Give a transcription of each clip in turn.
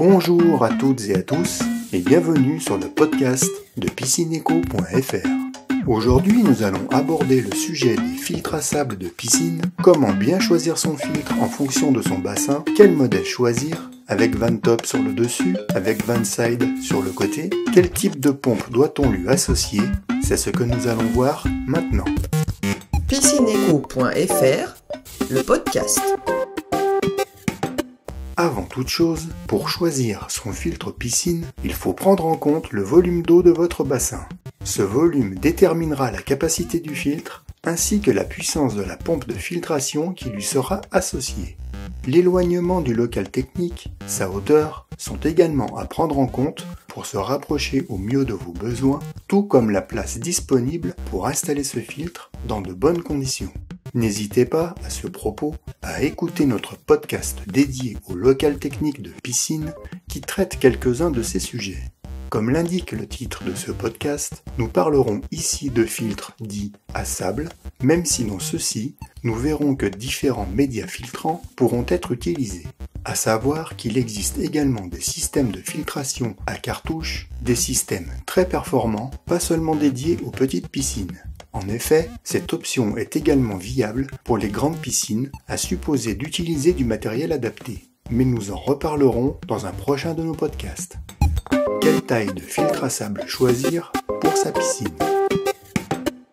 Bonjour à toutes et à tous et bienvenue sur le podcast de piscineco.fr. Aujourd'hui, nous allons aborder le sujet des filtres à sable de piscine, comment bien choisir son filtre en fonction de son bassin, quel modèle choisir, avec van top sur le dessus, avec van side sur le côté, quel type de pompe doit-on lui associer, c'est ce que nous allons voir maintenant. piscineco.fr, le podcast. Avant toute chose, pour choisir son filtre piscine, il faut prendre en compte le volume d'eau de votre bassin. Ce volume déterminera la capacité du filtre, ainsi que la puissance de la pompe de filtration qui lui sera associée. L'éloignement du local technique, sa hauteur, sont également à prendre en compte pour se rapprocher au mieux de vos besoins, tout comme la place disponible pour installer ce filtre dans de bonnes conditions. N'hésitez pas, à ce propos, à écouter notre podcast dédié au local technique de piscine qui traite quelques-uns de ces sujets. Comme l'indique le titre de ce podcast, nous parlerons ici de filtres dits à sable, même si dans ceux-ci, nous verrons que différents médias filtrants pourront être utilisés. À savoir qu'il existe également des systèmes de filtration à cartouche, des systèmes très performants, pas seulement dédiés aux petites piscines. En effet, cette option est également viable pour les grandes piscines, à supposer d'utiliser du matériel adapté. Mais nous en reparlerons dans un prochain de nos podcasts. Quelle taille de filtre à sable choisir pour sa piscine ?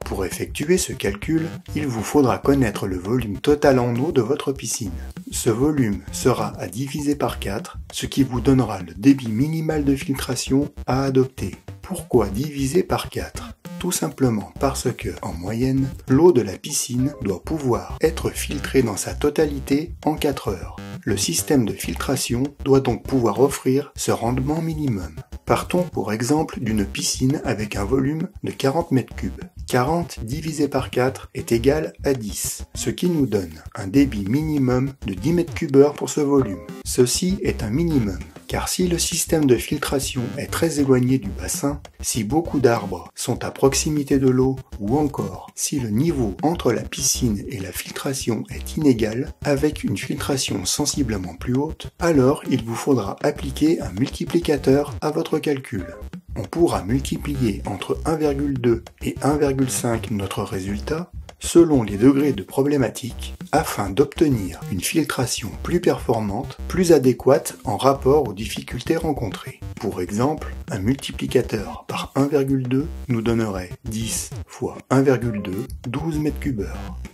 Pour effectuer ce calcul, il vous faudra connaître le volume total en eau de votre piscine. Ce volume sera à diviser par 4, ce qui vous donnera le débit minimal de filtration à adopter. Pourquoi diviser par 4 ? Tout simplement parce que, en moyenne, l'eau de la piscine doit pouvoir être filtrée dans sa totalité en 4 heures. Le système de filtration doit donc pouvoir offrir ce rendement minimum. Partons pour exemple d'une piscine avec un volume de 40 m3. 40 divisé par 4 est égal à 10, ce qui nous donne un débit minimum de 10 m3 pour ce volume. Ceci est un minimum, car si le système de filtration est très éloigné du bassin, si beaucoup d'arbres sont à proximité de l'eau, ou encore si le niveau entre la piscine et la filtration est inégal, avec une filtration sensiblement plus haute, alors il vous faudra appliquer un multiplicateur à votre calcul. On pourra multiplier entre 1,2 et 1,5 notre résultat, selon les degrés de problématique, afin d'obtenir une filtration plus performante, plus adéquate en rapport aux difficultés rencontrées. Pour exemple, un multiplicateur par 1,2 nous donnerait 10 fois 1,2, 12 m3.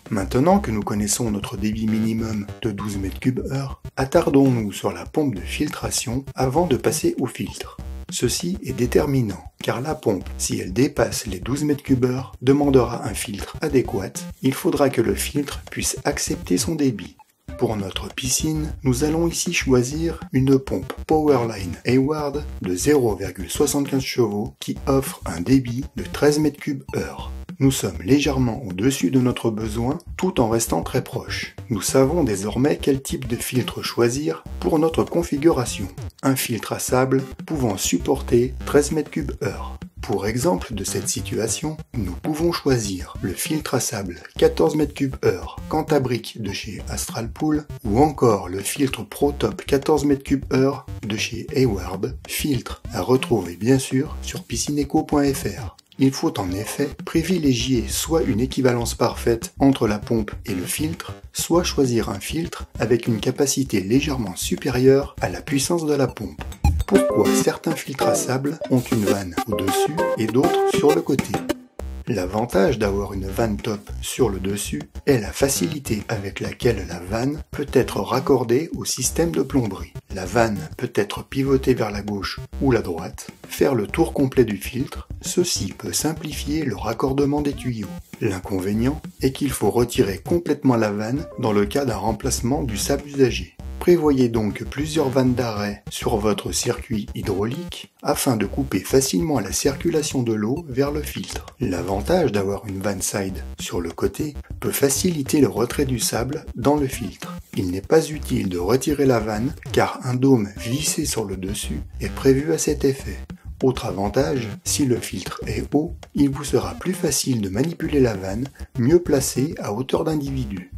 Maintenant que nous connaissons notre débit minimum de 12 m3, attardons-nous sur la pompe de filtration avant de passer au filtre. Ceci est déterminant, car la pompe, si elle dépasse les 12 m3, demandera un filtre adéquat. Il faudra que le filtre puisse accepter son débit. Pour notre piscine, nous allons ici choisir une pompe Powerline Hayward de 0,75 chevaux qui offre un débit de 13 m3/h. Nous sommes légèrement au-dessus de notre besoin tout en restant très proches. Nous savons désormais quel type de filtre choisir pour notre configuration. Un filtre à sable pouvant supporter 13 m3/h. Pour exemple de cette situation, nous pouvons choisir le filtre à sable 14 m3/h Cantabric de chez Astralpool ou encore le filtre ProTop 14 m3/h de chez Hayward, filtre à retrouver bien sûr sur piscineco.fr. Il faut en effet privilégier soit une équivalence parfaite entre la pompe et le filtre, soit choisir un filtre avec une capacité légèrement supérieure à la puissance de la pompe. Pourquoi certains filtres à sable ont une vanne au-dessus et d'autres sur le côté ? L'avantage d'avoir une vanne top sur le dessus est la facilité avec laquelle la vanne peut être raccordée au système de plomberie. La vanne peut être pivotée vers la gauche ou la droite, faire le tour complet du filtre, ceci peut simplifier le raccordement des tuyaux. L'inconvénient est qu'il faut retirer complètement la vanne dans le cas d'un remplacement du sable usagé. Prévoyez donc plusieurs vannes d'arrêt sur votre circuit hydraulique afin de couper facilement la circulation de l'eau vers le filtre. L'avantage d'avoir une van side sur le côté peut faciliter le retrait du sable dans le filtre. Il n'est pas utile de retirer la vanne car un dôme vissé sur le dessus est prévu à cet effet. Autre avantage, si le filtre est haut, il vous sera plus facile de manipuler la vanne, mieux placée à hauteur d'individu.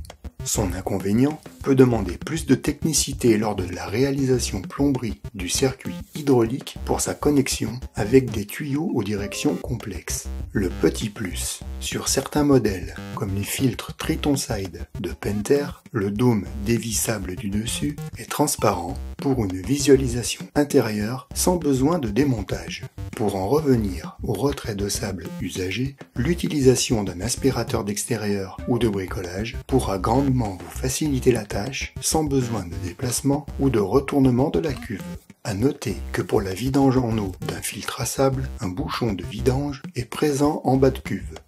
Son inconvénient peut demander plus de technicité lors de la réalisation plomberie du circuit hydraulique pour sa connexion avec des tuyaux aux directions complexes. Le petit plus, sur certains modèles, comme les filtres Triton-Side de Pentair, le dôme dévissable du dessus est transparent pour une visualisation intérieure sans besoin de démontage. Pour en revenir au retrait de sable usagé, l'utilisation d'un aspirateur d'extérieur ou de bricolage pourra grandement vous faciliter la tâche sans besoin de déplacement ou de retournement de la cuve. À noter que pour la vidange en eau d'un filtre à sable, un bouchon de vidange est présent en bas de cuve.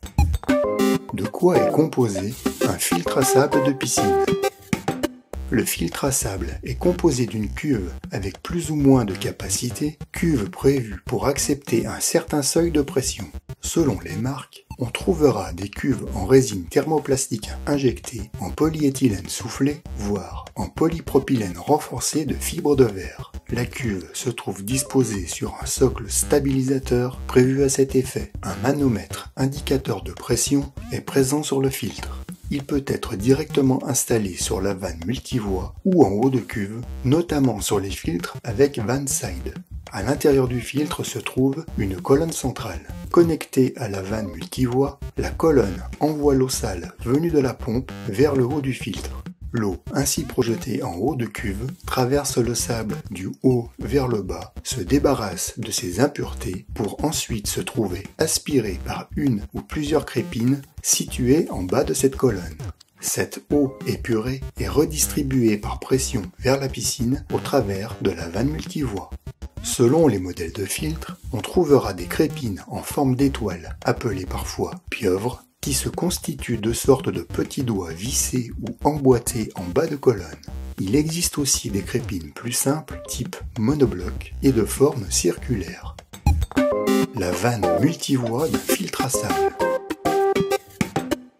De quoi est composé un filtre à sable de piscine ? Le filtre à sable est composé d'une cuve avec plus ou moins de capacité, cuve prévue pour accepter un certain seuil de pression. Selon les marques, on trouvera des cuves en résine thermoplastique injectée, en polyéthylène soufflé, voire en polypropylène renforcé de fibres de verre. La cuve se trouve disposée sur un socle stabilisateur prévu à cet effet. Un manomètre indicateur de pression est présent sur le filtre. Il peut être directement installé sur la vanne multivoie ou en haut de cuve, notamment sur les filtres avec vanne side. À l'intérieur du filtre se trouve une colonne centrale. Connectée à la vanne multivoie, la colonne envoie l'eau sale venue de la pompe vers le haut du filtre. L'eau ainsi projetée en haut de cuve traverse le sable du haut vers le bas, se débarrasse de ses impuretés pour ensuite se trouver aspirée par une ou plusieurs crépines situées en bas de cette colonne. Cette eau épurée est redistribuée par pression vers la piscine au travers de la vanne multivoie. Selon les modèles de filtres, on trouvera des crépines en forme d'étoile, appelées parfois pieuvres, qui se constituent de sortes de petits doigts vissés ou emboîtés en bas de colonne. Il existe aussi des crépines plus simples, type monobloc, et de forme circulaire. La vanne multivoie d'un filtre à sable.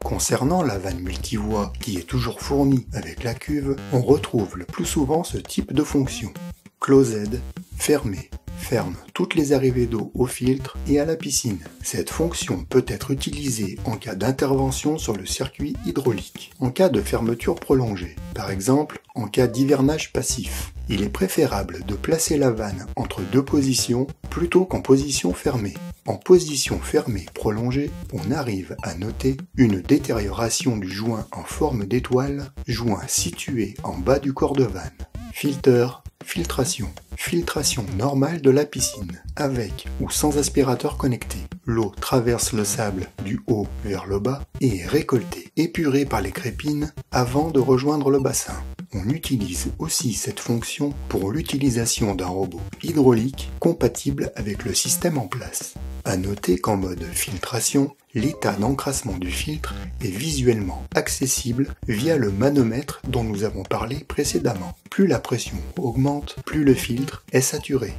Concernant la vanne multivoie qui est toujours fournie avec la cuve, on retrouve le plus souvent ce type de fonction. Closed, fermé, ferme toutes les arrivées d'eau au filtre et à la piscine. Cette fonction peut être utilisée en cas d'intervention sur le circuit hydraulique, en cas de fermeture prolongée, par exemple en cas d'hivernage passif. Il est préférable de placer la vanne entre deux positions plutôt qu'en position fermée. En position fermée prolongée, on arrive à noter une détérioration du joint en forme d'étoile, joint situé en bas du corps de vanne. Filter, filtration. Filtration normale de la piscine, avec ou sans aspirateur connecté. L'eau traverse le sable du haut vers le bas et est récoltée, épurée par les crépines avant de rejoindre le bassin. On utilise aussi cette fonction pour l'utilisation d'un robot hydraulique compatible avec le système en place. À noter qu'en mode filtration, l'état d'encrassement du filtre est visuellement accessible via le manomètre dont nous avons parlé précédemment. Plus la pression augmente, plus le filtre est saturé.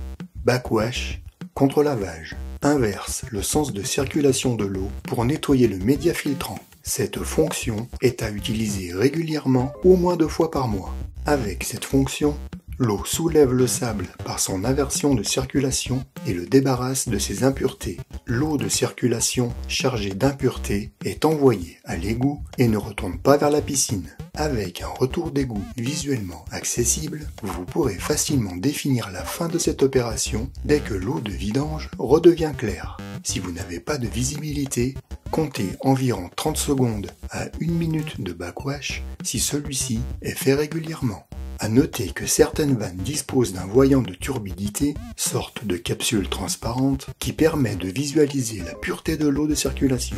Backwash, contre-lavage, inverse le sens de circulation de l'eau pour nettoyer le média filtrant. Cette fonction est à utiliser régulièrement, au moins 2 fois par mois. Avec cette fonction, l'eau soulève le sable par son aversion de circulation et le débarrasse de ses impuretés. L'eau de circulation chargée d'impuretés est envoyée à l'égout et ne retourne pas vers la piscine. Avec un retour d'égout visuellement accessible, vous pourrez facilement définir la fin de cette opération dès que l'eau de vidange redevient claire. Si vous n'avez pas de visibilité, comptez environ 30 secondes à 1 minute de backwash si celui-ci est fait régulièrement. À noter que certaines vannes disposent d'un voyant de turbidité, sorte de capsule transparente, qui permet de visualiser la pureté de l'eau de circulation.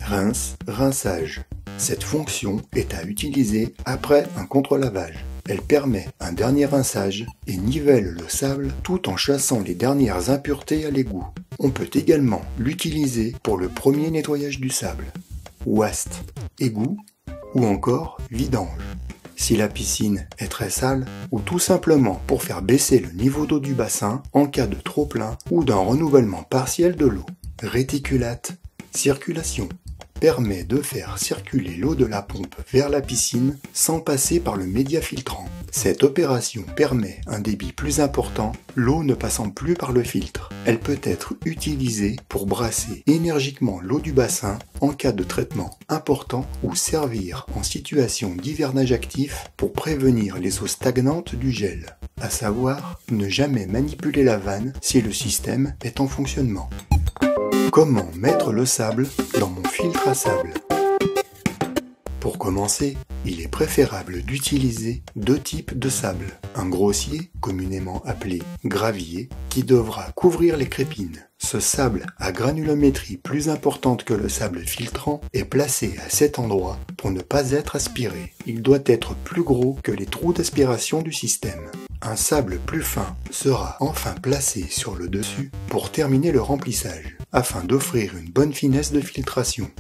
Rince, rinçage. Cette fonction est à utiliser après un contre-lavage. Elle permet un dernier rinçage et nivelle le sable tout en chassant les dernières impuretés à l'égout. On peut également l'utiliser pour le premier nettoyage du sable. Waste, égout ou encore vidange. Si la piscine est très sale, ou tout simplement pour faire baisser le niveau d'eau du bassin en cas de trop-plein ou d'un renouvellement partiel de l'eau. Réticulate, circulation. permet de faire circuler l'eau de la pompe vers la piscine sans passer par le média filtrant. Cette opération permet un débit plus important, l'eau ne passant plus par le filtre. Elle peut être utilisée pour brasser énergiquement l'eau du bassin en cas de traitement important ou servir en situation d'hivernage actif pour prévenir les eaux stagnantes du gel. À savoir, ne jamais manipuler la vanne si le système est en fonctionnement. Comment mettre le sable dans mon filtre à sable ? Pour commencer, il est préférable d'utiliser deux types de sable. Un grossier, communément appelé gravier, qui devra couvrir les crépines. Ce sable à granulométrie plus importante que le sable filtrant est placé à cet endroit pour ne pas être aspiré. Il doit être plus gros que les trous d'aspiration du système. Un sable plus fin sera enfin placé sur le dessus pour terminer le remplissage, afin d'offrir une bonne finesse de filtration.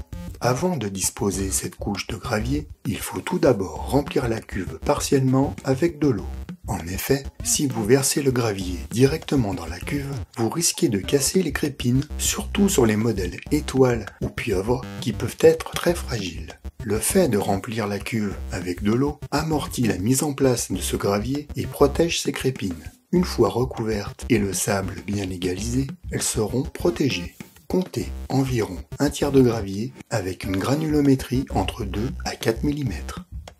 Avant de disposer cette couche de gravier, il faut tout d'abord remplir la cuve partiellement avec de l'eau. En effet, si vous versez le gravier directement dans la cuve, vous risquez de casser les crépines, surtout sur les modèles étoiles ou pieuvres qui peuvent être très fragiles. Le fait de remplir la cuve avec de l'eau amortit la mise en place de ce gravier et protège ces crépines. Une fois recouvertes et le sable bien égalisé, elles seront protégées. Comptez environ un tiers de gravier avec une granulométrie entre 2 à 4 mm.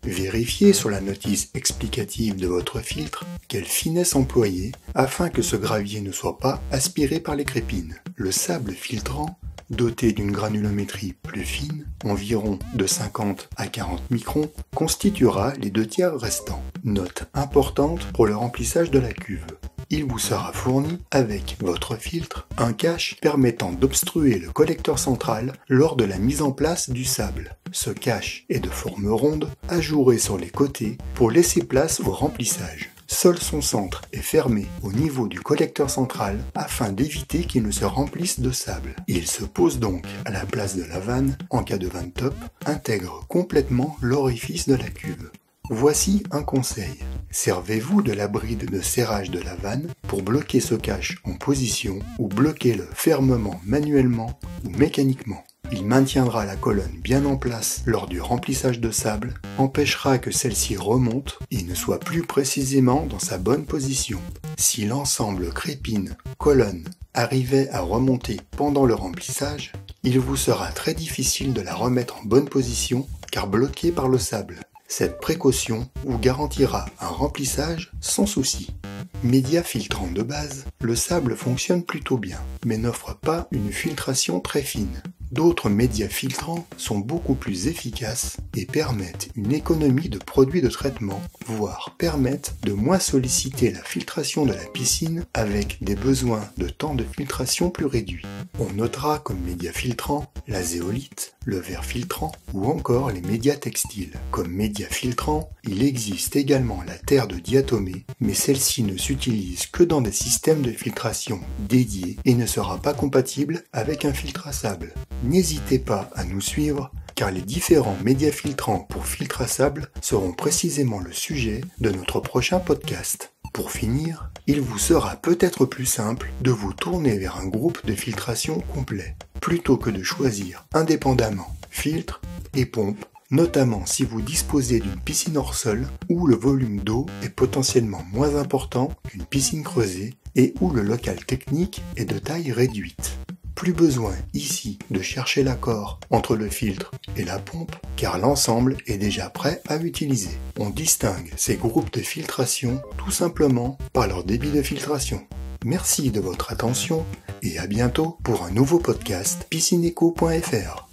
Vérifiez sur la notice explicative de votre filtre quelle finesse employer afin que ce gravier ne soit pas aspiré par les crépines. Le sable filtrant, doté d'une granulométrie plus fine, environ de 50 à 40 microns, constituera les 2 tiers restants. Note importante pour le remplissage de la cuve. Il vous sera fourni avec votre filtre un cache permettant d'obstruer le collecteur central lors de la mise en place du sable. Ce cache est de forme ronde, ajouré sur les côtés pour laisser place au remplissage. Seul son centre est fermé au niveau du collecteur central afin d'éviter qu'il ne se remplisse de sable. Il se pose donc à la place de la vanne en cas de vanne top, intègre complètement l'orifice de la cuve. Voici un conseil. Servez-vous de la bride de serrage de la vanne pour bloquer ce cache en position ou bloquez-le fermement manuellement ou mécaniquement. Il maintiendra la colonne bien en place lors du remplissage de sable, empêchera que celle-ci remonte et ne soit plus précisément dans sa bonne position. Si l'ensemble crépine, colonne arrivait à remonter pendant le remplissage, il vous sera très difficile de la remettre en bonne position car bloquée par le sable. Cette précaution vous garantira un remplissage sans souci. Média filtrant de base, le sable fonctionne plutôt bien, mais n'offre pas une filtration très fine. D'autres médias filtrants sont beaucoup plus efficaces et permettent une économie de produits de traitement, voire permettent de moins solliciter la filtration de la piscine avec des besoins de temps de filtration plus réduits. On notera comme médias filtrants la zéolite, le verre filtrant ou encore les médias textiles. Comme médias filtrants, il existe également la terre de diatomée, mais celle-ci ne s'utilise que dans des systèmes de filtration dédiés et ne sera pas compatible avec un filtre à sable. N'hésitez pas à nous suivre car les différents médias filtrants pour filtre à sable seront précisément le sujet de notre prochain podcast. Pour finir, il vous sera peut-être plus simple de vous tourner vers un groupe de filtration complet, plutôt que de choisir indépendamment filtre et pompe, notamment si vous disposez d'une piscine hors sol où le volume d'eau est potentiellement moins important qu'une piscine creusée et où le local technique est de taille réduite. Plus besoin ici de chercher l'accord entre le filtre et la pompe car l'ensemble est déjà prêt à utiliser. On distingue ces groupes de filtration tout simplement par leur débit de filtration. Merci de votre attention et à bientôt pour un nouveau podcast piscineco.fr.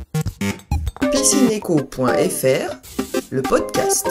Piscineco.fr, le podcast.